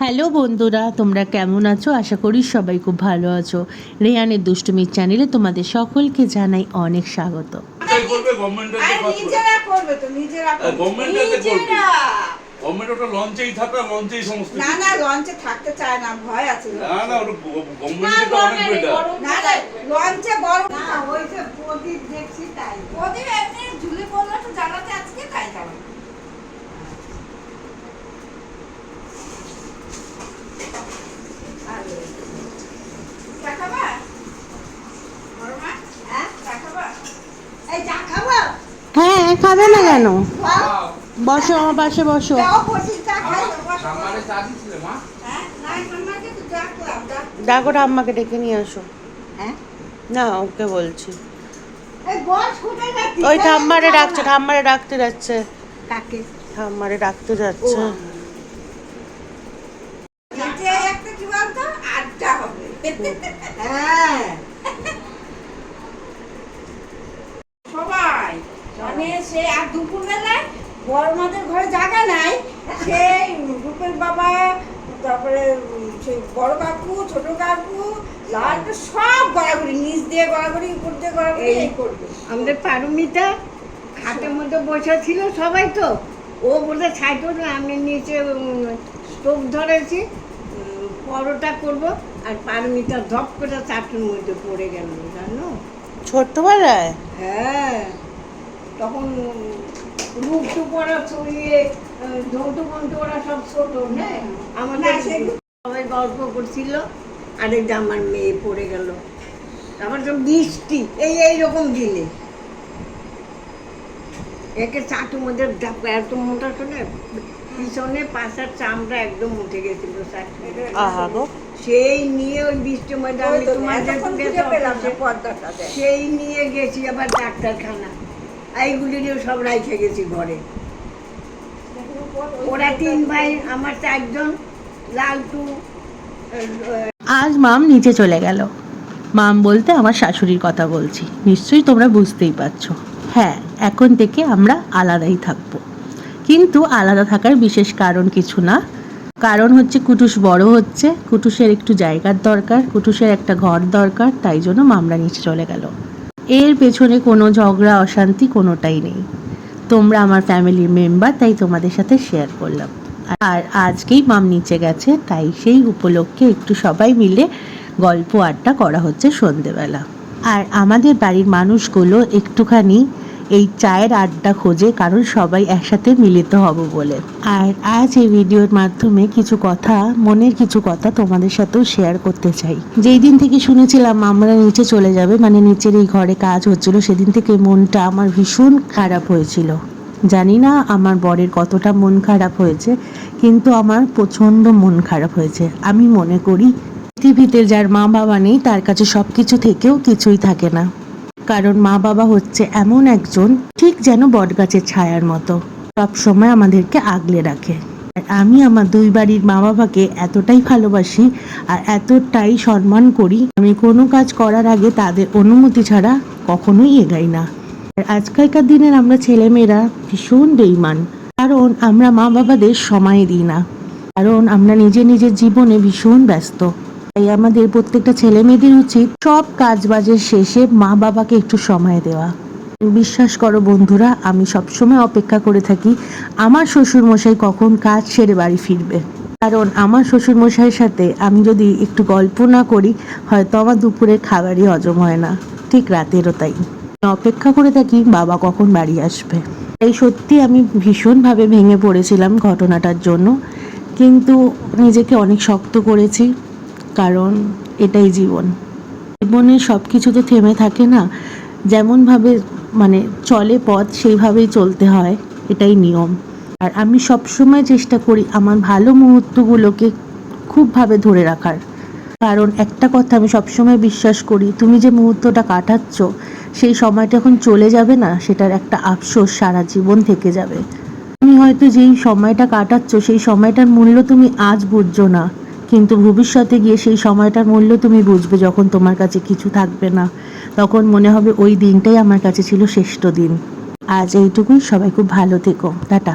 Hello বন্ধুরা, তোমরা কেমন আছো? আশা করি সবাই খুব ভালো আছো। রেহানের দুষ্টুমির চ্যানেলে তোমাদের সকলকে জানাই অনেক স্বাগত। লঞ্চে থাকতে চায় না, ভয় আছে। লঞ্চে বড় না, ওই যে প্রদীপ দেখছি তাই। প্রদীপ এমনি ঝুলে পড়লো তো জানাতে আজকে তাই যাবে। হ্যাঁ, খাবে না কেন? বসো, আমার পাশে বসো। ডাকো, আম্মাকে ডেকে নিয়ে আসো। না, ওকে বলছি। ওই ঠাম্মারে ডাকছে, ঠাম্মারে ডাকতে যাচ্ছে। ঠাম্মারে ডাকতে যাচ্ছে। সবাই মানে সে আর দুপুর বেলায় বড় মাদের ঘরে জায়গা নাই, সেই রূপের বাবা, তারপরে সেই বড় কাকু, ছোট কাকু, লালটা সব গড়াগড়ি, নিচ দিয়ে গড়াগড়ি, উপর দিয়ে গড়াগড়ি এই করবে। আমাদের পারমিতা খাটের মধ্যে বসে ছিল, সবাই তো ও বলে ছাইতো না, আমি নিচে স্টোভ ধরেছি, পরোটা করব, আর পারমিতা ধপ করে চাটুর মধ্যে পড়ে গেল, জানো? ছোট্টবেলায়? হ্যাঁ, তখন রূপ টুপ ওরা ছড়িয়ে, ধৌতু বন্ধু ওরা সব ছোট, হ্যাঁ, আমাদের সবাই গল্প করছিল, আরেক আমার মেয়ে পড়ে গেল। আমার সব বৃষ্টি এইরকম দিনে একে চাটুর মধ্যে এত মোটা শুনে পিছনে পাশার চামড়া একদম উঠে গেছিল, সেই নিয়ে ওই বৃষ্টির মধ্যে আমি সেই নিয়ে গেছি আবার ডাক্তারখানা, এইগুলিরও সব রাইখে গেছি ঘরে। ওরা 3 ভাই, আমার 4 জন, লালটু। আজ মাম নিচে চলে গেল। মাম বলতে আমার শাশুড়ির কথা বলছি, নিশ্চয়ই তোমরা বুঝতেই পারছো। হ্যাঁ, এখন থেকে আমরা আলাদাই থাকবো, কিন্তু আলাদা থাকার বিশেষ কারণ কিছু না। কারণ হচ্ছে কুটুস বড় হচ্ছে, কুটুসের একটু জায়গার দরকার, কুটুসের একটা ঘর দরকার, তাই জন্য মামরা নিচে চলে গেল। এর পেছনে কোনো ঝগড়া অশান্তি কোনোটাই নেই। তোমরা আমার ফ্যামিলির মেম্বার, তাই তোমাদের সাথে শেয়ার করলাম। আর আজকেই মাম নিচে গেছে, তাই সেই উপলক্ষে একটু সবাই মিলে গল্প আড্ডা করা হচ্ছে সন্ধেবেলা। আর আমাদের বাড়ির মানুষগুলো একটুখানি এই চায়ের আড্ডা খোঁজে, কারণ সবাই একসাথে মিলিত হব বলে। আর আজ এই ভিডিওর মাধ্যমে কিছু কথা, মনের কিছু কথা তোমাদের সাথেও শেয়ার করতে চাই। যেই দিন থেকে শুনেছিলাম আমরা নিচে চলে যাবে, মানে নিচের এই ঘরে কাজ হচ্ছিল, সেদিন থেকে মনটা আমার ভীষণ খারাপ হয়েছিল। জানি না আমার বরের কতটা মন খারাপ হয়েছে, কিন্তু আমার প্রচণ্ড মন খারাপ হয়েছে। আমি মনে করি পৃথিবীতে যার মা বাবা নেই, তার কাছে সব কিছু থেকেও কিছুই থাকে না। কারণ মা বাবা হচ্ছে এমন একজন, ঠিক যেন বটগাছের ছায়ার মতো, সব সময় আমাদেরকে আগলে রাখে। আমি আমার 2 বাড়ির মা বাবাকে এতটাই ভালোবাসি আর এতটাই সম্মান করি, আমি কোনো কাজ করার আগে তাদের অনুমতি ছাড়া কখনোই এগাই না। আর আজকালকার দিনের আমরা ছেলেমেয়েরা ভীষণ বেইমান, কারণ আমরা মা বাবাদের সময় দিই না, কারণ আমরা নিজের জীবনে ভীষণ ব্যস্ত। তাই আমাদের প্রত্যেকটা ছেলে মেয়েদের উচিত সব কাজ বাজের শেষে মা বাবাকে একটু সময় দেওয়া। বিশ্বাস করো বন্ধুরা, আমি সবসময় অপেক্ষা করে থাকি আমার শ্বশুর মশাই কখন কাজ সেরে বাড়ি ফিরবে, কারণ আমার শ্বশুর মশাইয়ের সাথে আমি যদি একটু গল্প না করি, হয়তো আমার দুপুরের খাবারই হজম হয় না, ঠিক রাতেরও তাই। অপেক্ষা করে থাকি বাবা কখন বাড়ি আসবে। তাই সত্যি আমি ভীষণভাবে ভেঙে পড়েছিলাম ঘটনাটার জন্য, কিন্তু নিজেকে অনেক শক্ত করেছি, কারণ এটাই জীবন। জীবনে সব কিছু তো থেমে থাকে না, যেমনভাবে মানে চলে পথ সেইভাবেই চলতে হয়, এটাই নিয়ম। আর আমি সবসময় চেষ্টা করি আমার ভালো মুহূর্তগুলোকে খুবভাবে ধরে রাখার, কারণ একটা কথা আমি সবসময় বিশ্বাস করি, তুমি যে মুহূর্তটা কাটাচ্ছ সেই সময়টা এখন চলে যাবে না, সেটার একটা আফসোস সারা জীবন থেকে যাবে। তুমি হয়তো যেই সময়টা কাটাচ্ছ সেই সময়টার মূল্য তুমি আজ বুঝছো না, কিন্তু ভবিষ্যতে গিয়ে সেই সময়টার মূল্য তুমি বুঝবে, যখন তোমার কাছে কিছু থাকবে না, তখন মনে হবে ওই দিনটাই আমার কাছে ছিল শ্রেষ্ঠ দিন। আজ এইটুকুই, সবাই খুব ভালো থেকো, টাটা।